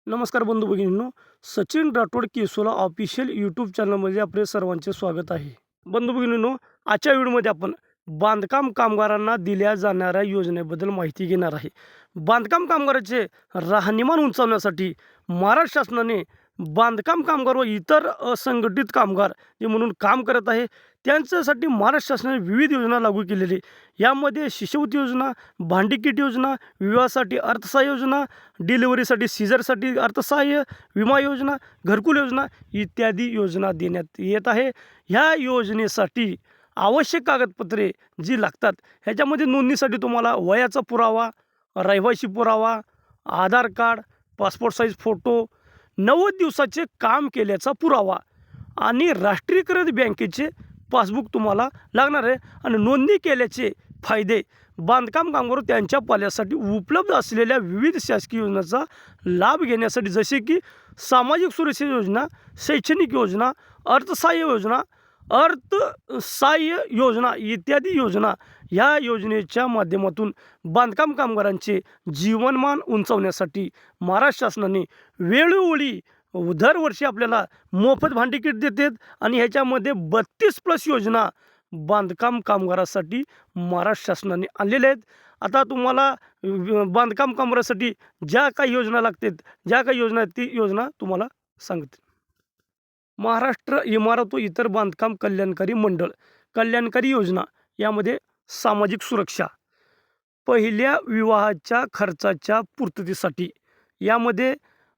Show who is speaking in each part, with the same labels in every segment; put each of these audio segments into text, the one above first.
Speaker 1: नमस्कार बंधू भगिनींनो, Sachin Rathod केसोला official YouTube चॅनलमध्ये आपले सर्वांचे स्वागत आहे. बंधू भगिनींनो, आजच्या व्हिडिओमध्ये आपण बांधकाम कामगारांना दिल्या जाणाऱ्या योजनेबद्दल माहिती घेणार आहे. बांधकाम कामगाराचे राहणीमान उंचावण्यासाठी महाराष्ट्र शासनाने बांधकाम कामगार व इतर असंघटित कामगार जे म्हणून काम करत आहे त्यांच्यासाठी महाराष्ट्र शासनाने विविध योजना लागू केलेली. यामध्ये शिष्यवृत्ती योजना, भांडी किट योजना, विवाहासाठी अर्थसहाय्य योजना, डिलिव्हरीसाठी सीझरसाठी अर्थसहाय्य, विमा योजना, घरकुल योजना इत्यादी योजना देण्यात येत आहे. ह्या योजनेसाठी आवश्यक कागदपत्रे जी लागतात ह्याच्यामध्ये नोंदणीसाठी तुम्हाला वयाचा पुरावा, रहिवासी पुरावा, आधार कार्ड, पासपोर्ट साईज फोटो, 90 दिवसाचे काम केल्याचा पुरावा आणि राष्ट्रीयकृत बँकेचे पासबुक तुम्हाला लागणार आहे. आणि नोंदणी केल्याचे फायदे बांधकाम कामगार त्यांच्या पाल्यासाठी उपलब्ध असलेल्या विविध शासकीय योजनांचा लाभ घेण्यासाठी जसे की सामाजिक सुरक्षा योजना, शैक्षणिक योजना, अर्थसहाय्य योजना इत्यादी योजना ह्या योजनेच्या माध्यमातून बांधकाम कामगारांचे जीवनमान उंचावण्यासाठी महाराष्ट्र शासनाने वेळोवेळी दरवर्षी आपल्याला मोफत भांडी किट देतात. आणि ह्याच्यामध्ये 32+ योजना बांधकाम कामगारासाठी महाराष्ट्र शासनाने आणलेल्या आहेत. आता तुम्हाला बांधकाम कामगारासाठी ज्या काही योजना लागतात, ज्या काही योजना आहेत ती योजना तुम्हाला सांगते. महाराष्ट्र इमारत व इतर बांधकाम कल्याणकारी मंडळ कल्याणकारी योजना यामध्ये सामाजिक सुरक्षा, पहिल्या विवाहाच्या खर्चाच्या पूर्ततेसाठी यामध्ये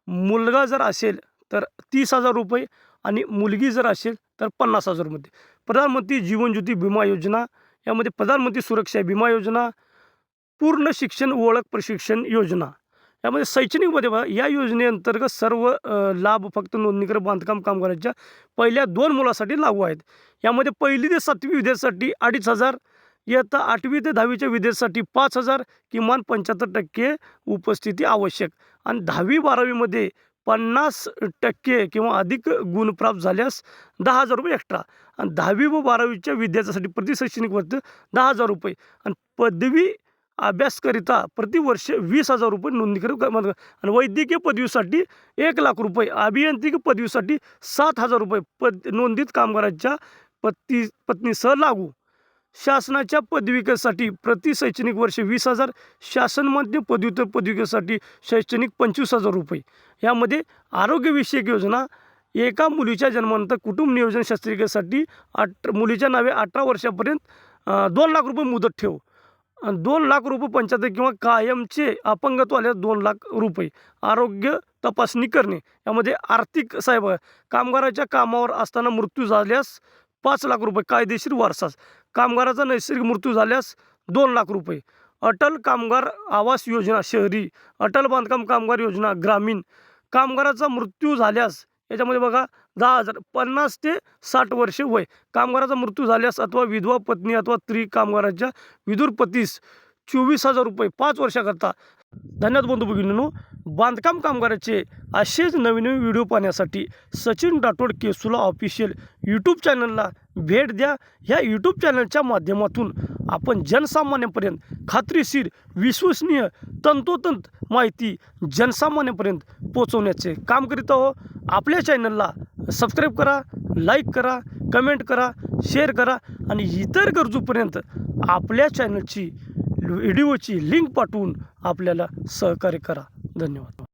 Speaker 1: मुलगा जर असेल तर 30,000 रुपये आणि मुलगी जर असेल तर 50,000 रुपये. प्रधानमंत्री जीवन ज्योती विमा योजना यामध्ये प्रधानमंत्री सुरक्षा विमा योजना, पूर्ण शिक्षण ओळख प्रशिक्षण योजना यामध्ये शैक्षणिकमध्ये बघा या योजनेअंतर्गत सर्व लाभ फक्त नोंदणीकृत बांधकाम कामगारांच्या पहिल्या 2 मुलासाठी लागू आहेत. यामध्ये 1ली ते 7वी विद्यार्थ्यांसाठी 2,500, इयत्ता 8वी ते 10वीच्या विद्यार्थ्यांसाठी 5,000, किमान 75% उपस्थिती आवश्यक. आणि 10वी-12वीमध्ये 50% किंवा अधिक गुण प्राप्त झाल्यास 10,000 रुपये एक्स्ट्रा. आणि 10वी व 12वीच्या विद्यार्थ्यांसाठी प्रति शैक्षणिक वर्ष 10,000 रुपये. आणि पदवी अभ्यासकरिता प्रतिवर्ष 20,000 रुपये नोंदणीकृत. आणि वैद्यकीय पदवीसाठी 1,00,000 रुपये, अभियांत्रिकी पदवीसाठी 7,000 रुपये नोंदित कामगारांच्या पत्नीसह लागू. शासनाच्या पदविकेसाठी प्रति शैक्षणिक वर्ष 20,000, शासनमान्य पदव्युत्तर पदविकेसाठी शैक्षणिक 25,000 रुपये. यामध्ये आरोग्यविषयक योजना, एका मुलीच्या जन्मानंतर कुटुंब नियोजन शस्त्रक्रियेसाठी मुलीच्या नावे 18 वर्षापर्यंत 2,00,000 रुपये मुदत ठेव, 2,00,000 रुपये 75 किंवा कायमचे अपंगत्व आल्यास 2,00,000 रुपये. आरोग्य तपासणी करणे यामध्ये आर्थिक सहाय्य, कामगाराच्या कामावर असताना मृत्यू झाल्यास 5,00,000 रुपये कायदेशीर वारसास, कामगाराचा नैसर्गिक मृत्यू झाल्यास 2,00,000 रुपये. अटल कामगार आवास योजना शहरी, अटल बांधकाम कामगार योजना ग्रामीण, कामगाराचा मृत्यू झाल्यास याच्यामध्ये बघा 10,000, 50 ते 60 वर्षे वय, कामगाराचा मृत्यू झाल्यास अथवा विधवा पत्नी अथवा स्त्री कामगाराच्या विधुर पतीस 24,000 रुपये 5 वर्षाकरता. धन्यवाद बंधू भगिनींनो. बांधकाम कामगाराचे असेच नवीन व्हिडिओ पाहण्यासाठी सचिन राठोड केसोला ऑफिशियल यूट्यूब चॅनलला भेट द्या. ह्या यूट्यूब चॅनलच्या माध्यमातून आपण जनसामान्यांपर्यंत खात्रीशीर, विश्वसनीय, तंतोतंत माहिती जनसामान्यांपर्यंत पोहोचवण्याचे काम करीत आहोत. आपल्या चॅनलला सबस्क्राईब करा, लाईक करा, कमेंट करा, शेअर करा आणि इतर गरजूपर्यंत आपल्या चॅनलची व्हिडिओची लिंक पाठवून आपल्याला सहकार्य करा. धन्यवाद.